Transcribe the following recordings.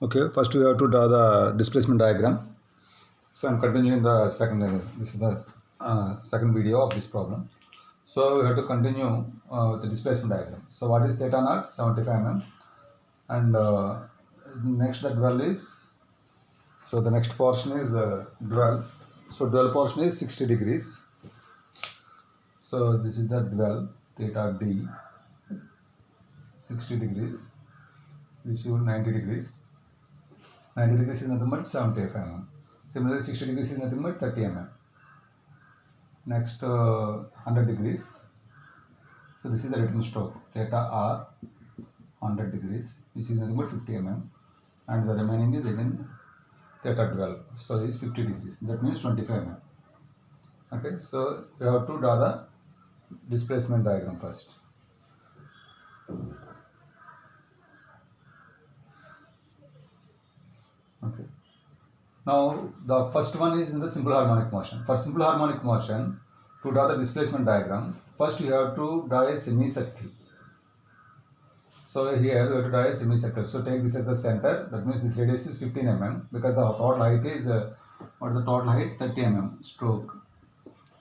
Okay, first we have to draw the displacement diagram. So I'm continuing the second. This is the second video of this problem. So we have to continue with the displacement diagram. So what is theta naught? 75 mm. And next the dwell is. So the next portion is dwell. So dwell portion is 60 degrees. So this is the dwell theta d 60 degrees. This is 90 degrees. 90 degrees is nothing but 75 mm. Similarly, 60 degrees is nothing but 30 mm. Next, 100 degrees. So this is the return stroke. Theta r 100 degrees. This is nothing but 50 mm. And the remaining is again theta 12. So this is 50 degrees. That means 25 mm. Okay, so we have to draw the displacement diagram first. Okay. Now the first one is in the simple harmonic motion. For simple harmonic motion, to draw the displacement diagram, first you have to draw a semicircle. So here we have to draw a semicircle. So take this as the center. That means this radius is 15 mm because the total height is what is the total height? 30 mm stroke.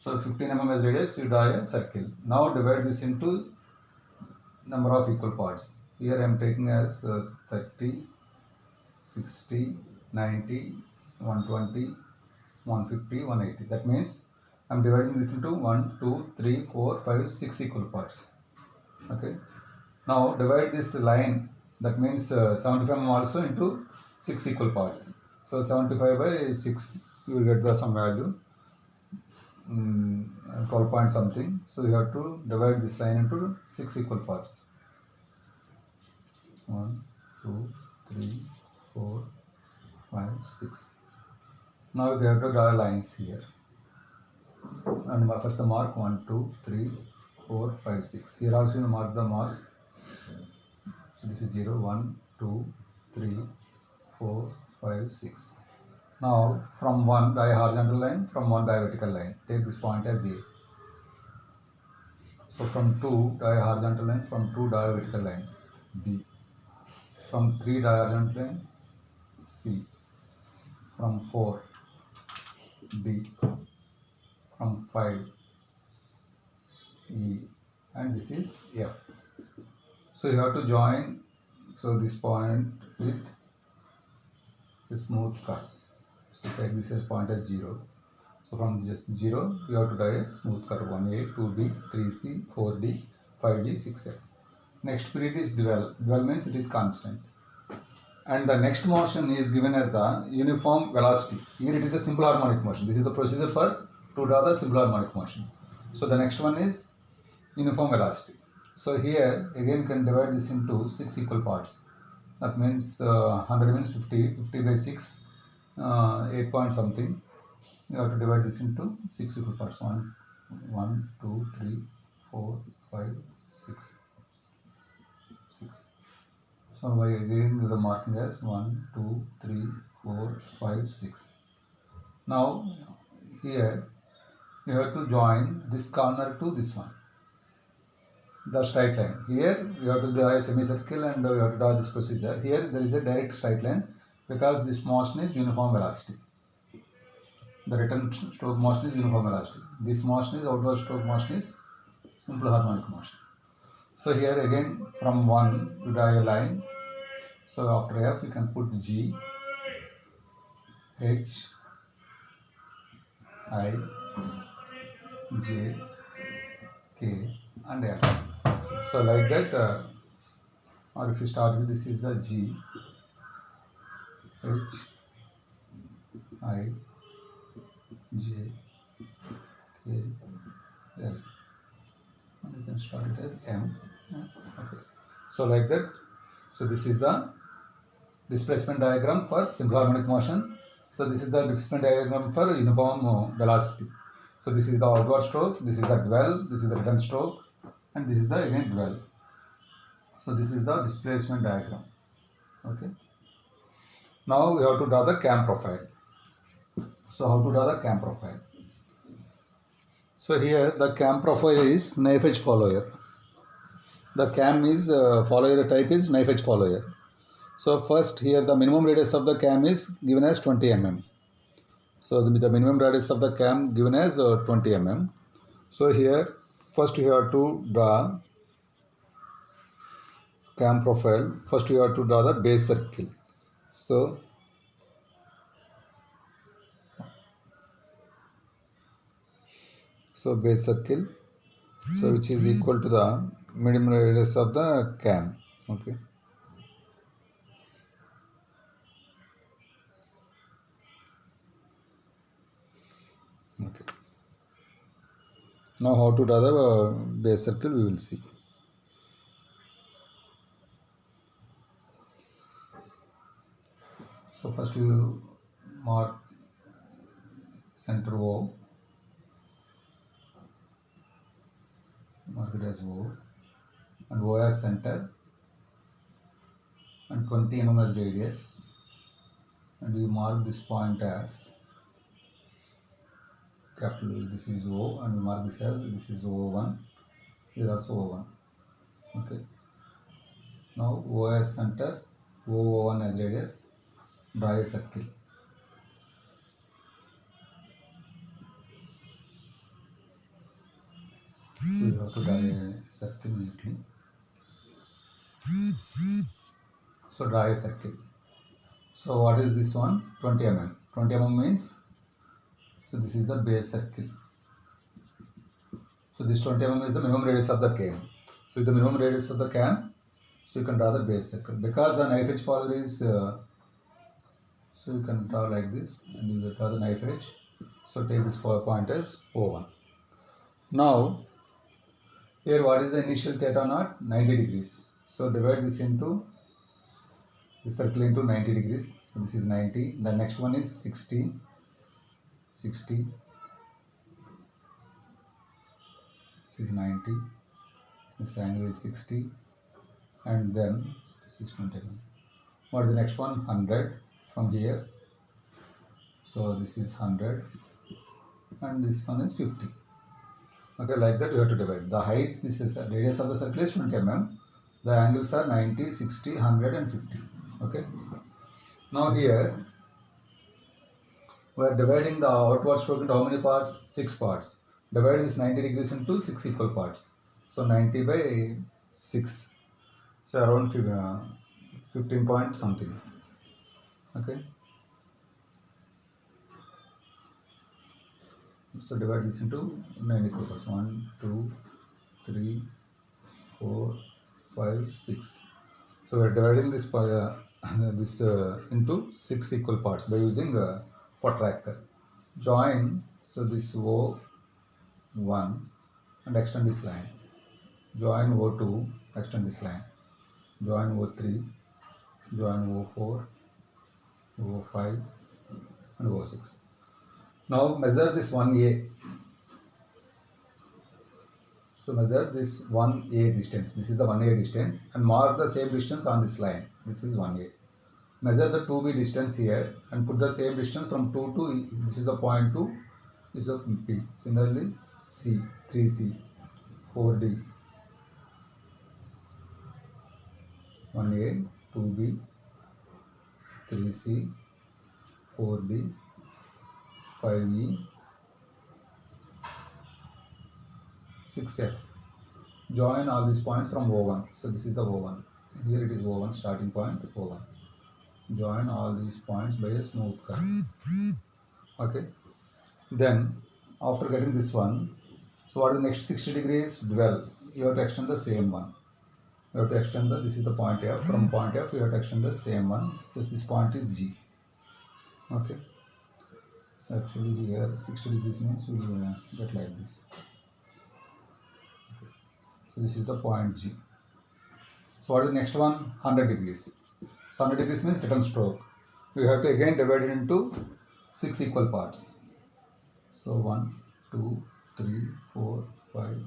So 15 mm as radius, you draw a circle. Now divide this into number of equal parts. Here I am taking as 30, 60, 90, 120, 150, 180. That means I am dividing this into 1, 2, 3, 4, 5, 6 equal parts. Okay. Now divide this line, that means 75 mm also into 6 equal parts. So 75 by 6, you will get the some value, 12 point something. So you have to divide this line into 6 equal parts. 1, 2, 3, 4, 5, 6. Now we have to draw lines here. And first the mark 1, 2, 3, 4, 5, 6. Here also you mark the marks. So this is 0, 1, 2, 3, 4, 5, 6. Now from 1 die horizontal line, from 1 die vertical line. Take this point as A. So from 2 die horizontal line, from 2 die vertical line B. From 3 die horizontal line C. From 4 D. From 5 E. And this is F. So you have to join this point with a smooth curve. So take this as point as 0. So from just 0, you have to draw a smooth curve 1A, 2B, 3C, 4D, 5D, 6F. Next period is dwell. Dwell means it is constant. And the next motion is given as the uniform velocity. Here it is the simple harmonic motion. This is the procedure to draw the simple harmonic motion. So the next one is uniform velocity. So here again you can divide this into 6 equal parts. That means 100 means 50, 50 by 6, 8 point something. You have to divide this into 6 equal parts. 1, 2, 3, 4, 5, 6. So by again the marking as 1, 2, 3, 4, 5, 6. Now here you have to join this corner to this one. The straight line. Here you have to draw a semicircle and you have to draw this procedure. Here there is a direct straight line because this motion is uniform velocity. The return stroke motion is uniform velocity. This motion is outward stroke motion is simple harmonic motion. So here again from 1 you draw a line. So after F you can put G, H, I, J, K and L. So like that, or if you start with this is the G, H, I, J, K, L. And you can start it as M. Okay. So like that. So this is the displacement diagram for simple harmonic motion. So this is the displacement diagram for uniform velocity. So this is the outward stroke, this is the dwell, this is the return stroke, and this is the again dwell. So this is the displacement diagram. Okay. Now we have to draw the cam profile. So how to draw the cam profile? So here the cam profile is knife edge follower. The cam is follower type is knife edge follower. So first here the minimum radius of the cam is given as 20 mm. So the minimum radius of the cam given as 20 mm. So here first you have to draw cam profile. First you have to draw the base circle. So base circle, so which is equal to the minimum radius of the cam. Okay. Okay. Now how to draw the base circle we will see. So first you mark center O, mark it as O, and O as center, and 20 mm as radius, and you mark this point as capital. This is O, and we mark this as this is O1. Here also O1. Okay. Now O as center, O1 as radius. Draw a circle. So you have to draw a circle neatly. So draw a circle. So what is this one? 20 mm. 20 mm means, so this is the base circle. So this 20 mm is the minimum radius of the cam. So with the minimum radius of the cam, so you can draw the base circle. Because the knife edge follower is, so you can draw like this, and you will draw the knife edge. So take this point as O1. Now, here what is the initial theta naught? 90 degrees. So divide this into, this circle into 90 degrees. So this is 90. The next one is 60. 60. This is 90. This angle is 60. And then this is 20. What is the next one? 100 from here. So this is 100. And this one is 50. Okay, like that you have to divide. The height, this is radius of the circle is 20 mm. The angles are 90, 60, 100 and 50. Okay. Now here we are dividing the outward stroke into how many parts? 6 parts. Divide this 90 degrees into 6 equal parts. So 90 by 6. So around 15 point something. Okay. So divide this into 9 equal parts. 1, 2, 3, 4, 5, 6. So we are dividing this by into 6 equal parts by using a protractor. Join, so this O1 and extend this line. Join O2, extend this line. Join O3, join O4, O5 and O6. Now measure this 1A. So measure this 1A distance. This is the 1A distance, and mark the same distance on this line. This is 1A. Measure the 2B distance here and put the same distance from 2 to E. This is the point 2. This is the P. Similarly, C, 3C, 4D, 1A, 2B, 3C, 4B, 5E, 6F. Join all these points from O1. So this is the O1. Here it is O1, starting point O1. Join all these points by a smooth curve. Okay. Then after getting this one, so what is the next 60 degrees? 12. You have to extend the same one. You have to extend the, this is the point F. From point F, you have to extend the same one. Just this point is G. Okay. So actually here 60 degrees means we will get like this. Okay. So this is the point G. So what is the next one? 100 degrees. So 100 degrees means different stroke. We have to again divide it into 6 equal parts. So 1, 2, 3, 4, 5, 1,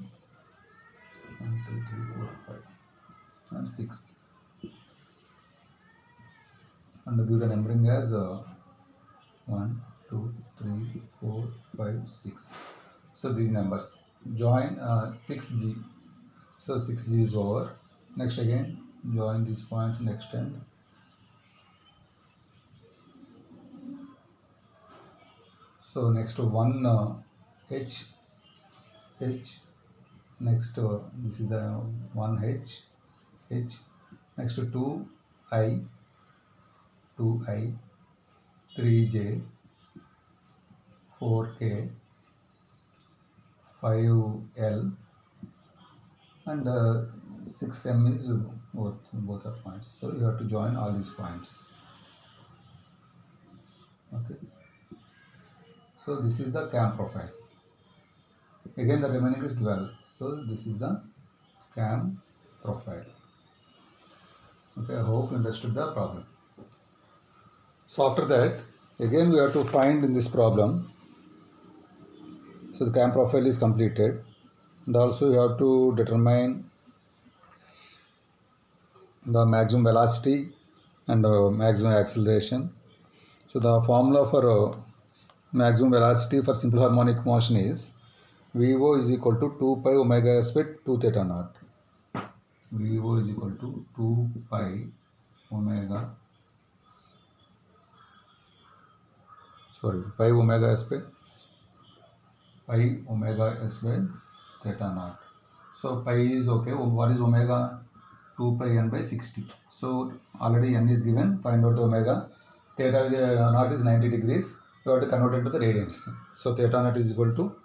2, 3, 4, 5, and 6. And give the numbering as 1, 2, 3, 4, 5, 6. So these numbers. Join 6G. So 6G is over. Next again, join these points and extend. So next one h, next this is the one h, next 2i, 3j, 4k, 5l, and 6m is both are points. So you have to join all these points. Okay. So this is the cam profile. Again the remaining is 12. So this is the cam profile. Okay, I hope you understood the problem. So after that, again we have to find in this problem. So the cam profile is completed, and also you have to determine the maximum velocity and maximum acceleration. So the formula for maximum velocity for simple harmonic motion is Vo is equal to 2 pi omega s by 2 theta naught. Vo is equal to 2 pi omega s by theta naught. So pi is okay. What is omega? 2 pi n by 60. So already n is given. Find out the omega. Theta naught is 90 degrees. You have to convert it to the radians. So theta naught is equal to,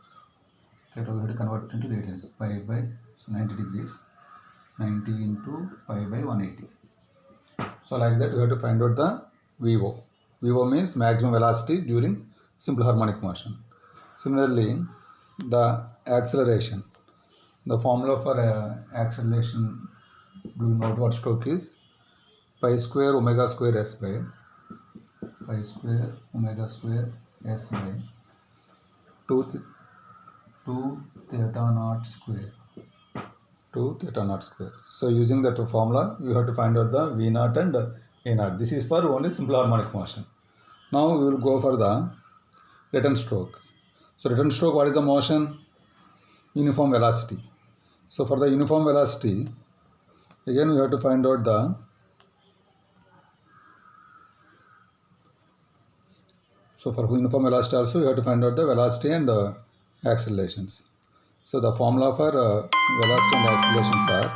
theta we have to convert it into radians. Pi by 90 degrees. 90 into pi by 180. So like that you have to find out the Vo. Vo means maximum velocity during simple harmonic motion. Similarly, the acceleration. The formula for acceleration, do you know what stroke is? Pi square omega square s by 2 theta naught square. So using that formula, you have to find out the V naught and A naught. This is for only simple harmonic motion. Now we will go for the return stroke. So return stroke, what is the motion? Uniform velocity. So for the uniform velocity, again we have to find out the, so for uniform velocity also you have to find out the velocity and accelerations. So the formula for velocity and accelerations are